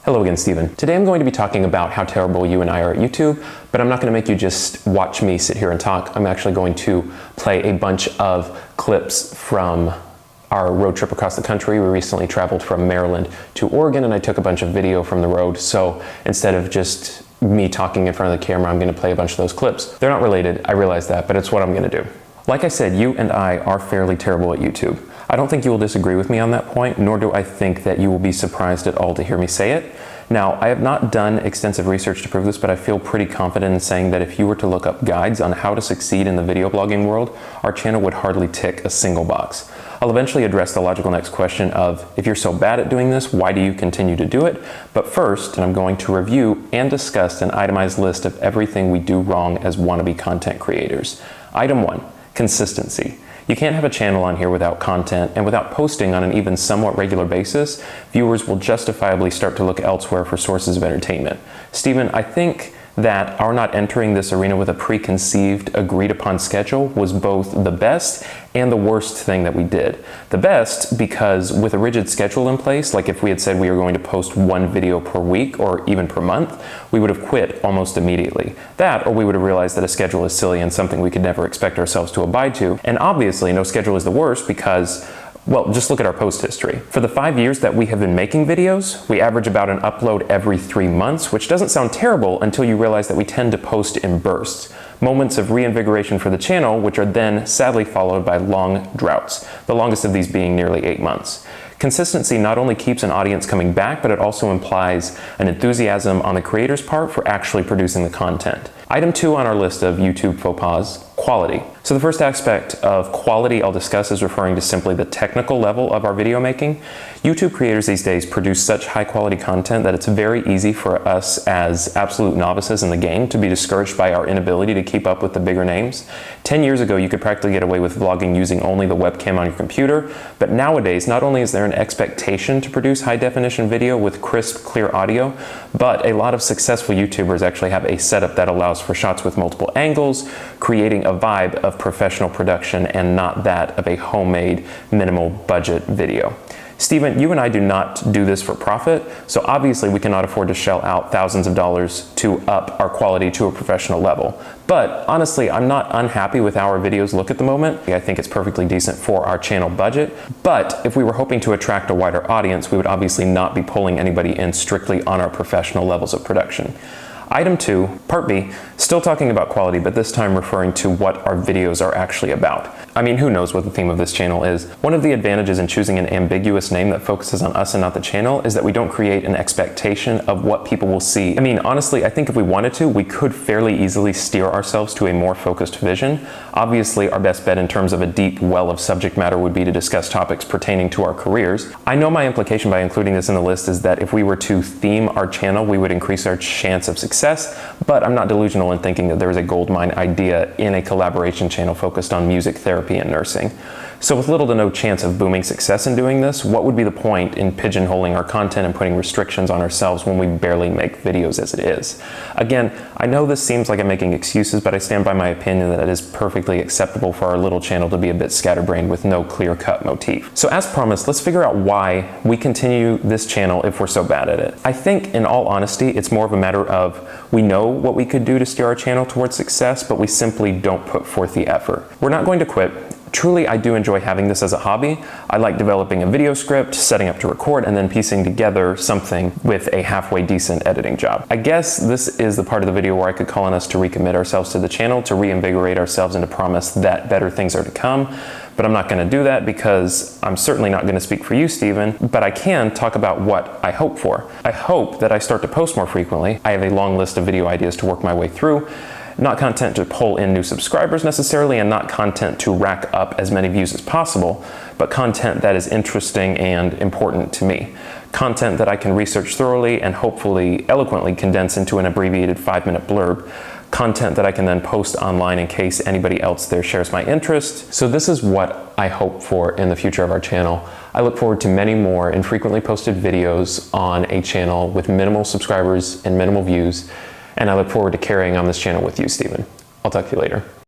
Hello again, Steven. Today I'm going to be talking about how terrible you and I are at YouTube, but I'm not going to make you just watch me sit here and talk. I'm actually going to play a bunch of clips from our road trip across the country. We recently traveled from Maryland to Oregon, and I took a bunch of video from the road. So instead of just me talking in front of the camera, I'm going to play a bunch of those clips. They're not related, I realize that, but it's what I'm going to do. Like I said, you and I are fairly terrible at YouTube. I don't think you will disagree with me on that point, nor do I think that you will be surprised at all to hear me say it. Now, I have not done extensive research to prove this, but I feel pretty confident in saying that if you were to look up guides on how to succeed in the video blogging world, our channel would hardly tick a single box. I'll eventually address the logical next question of, if you're so bad at doing this, why do you continue to do it? But first, I'm going to review and discuss an itemized list of everything we do wrong as wannabe content creators. Item 1, consistency. You can't have a channel on here without content, and without posting on an even somewhat regular basis, viewers will justifiably start to look elsewhere for sources of entertainment. Steven, I think that our not entering this arena with a preconceived, agreed-upon schedule was both the best and the worst thing that we did. The best because with a rigid schedule in place, like if we had said we were going to post one video per week or even per month, we would have quit almost immediately. That, or we would have realized that a schedule is silly and something we could never expect ourselves to abide to. And obviously, no schedule is the worst because, well, just look at our post history. For the 5 years that we have been making videos, we average about an upload every 3 months, which doesn't sound terrible until you realize that we tend to post in bursts. Moments of reinvigoration for the channel, which are then sadly followed by long droughts, the longest of these being nearly 8 months. Consistency not only keeps an audience coming back, but it also implies an enthusiasm on the creator's part for actually producing the content. Item 2 on our list of YouTube faux pas, quality. So the first aspect of quality I'll discuss is referring to simply the technical level of our video making. YouTube creators these days produce such high quality content that it's very easy for us as absolute novices in the game to be discouraged by our inability to keep up with the bigger names. 10 years ago, you could practically get away with vlogging using only the webcam on your computer, but nowadays, not only is there an expectation to produce high definition video with crisp, clear audio, but a lot of successful YouTubers actually have a setup that allows for shots with multiple angles, creating a vibe of professional production and not that of a homemade, minimal budget video. Steven, you and I do not do this for profit, so obviously we cannot afford to shell out thousands of dollars to up our quality to a professional level. But honestly, I'm not unhappy with how our videos look at the moment. I think it's perfectly decent for our channel budget, but if we were hoping to attract a wider audience, we would obviously not be pulling anybody in strictly on our professional levels of production. Item 2, part B, still talking about quality, but this time referring to what our videos are actually about. I mean, who knows what the theme of this channel is? One of the advantages in choosing an ambiguous name that focuses on us and not the channel is that we don't create an expectation of what people will see. I mean, honestly, I think if we wanted to, we could fairly easily steer ourselves to a more focused vision. Obviously, our best bet in terms of a deep well of subject matter would be to discuss topics pertaining to our careers. I know my implication by including this in the list is that if we were to theme our channel, we would increase our chance of success, but I'm not delusional in thinking that there is a goldmine idea in a collaboration channel focused on music therapy and nursing. So with little to no chance of booming success in doing this, what would be the point in pigeonholing our content and putting restrictions on ourselves when we barely make videos as it is? Again, I know this seems like I'm making excuses, but I stand by my opinion that it is perfectly acceptable for our little channel to be a bit scatterbrained with no clear-cut motif. So as promised, let's figure out why we continue this channel if we're so bad at it. I think, in all honesty, it's more of a matter of we know what we could do to steer our channel towards success, but we simply don't put forth the effort. We're not going to quit. Truly, I do enjoy having this as a hobby. I like developing a video script, setting up to record, and then piecing together something with a halfway decent editing job. I guess this is the part of the video where I could call on us to recommit ourselves to the channel, to reinvigorate ourselves and to promise that better things are to come. But I'm not going to do that because I'm certainly not going to speak for you, Steven, but I can talk about what I hope for. I hope that I start to post more frequently. I have a long list of video ideas to work my way through. Not content to pull in new subscribers necessarily, and not content to rack up as many views as possible, but content that is interesting and important to me. Content that I can research thoroughly and hopefully eloquently condense into an abbreviated 5-minute blurb. Content that I can then post online in case anybody else there shares my interest. So this is what I hope for in the future of our channel. I look forward to many more infrequently posted videos on a channel with minimal subscribers and minimal views. And I look forward to carrying on this channel with you, Steven. I'll talk to you later.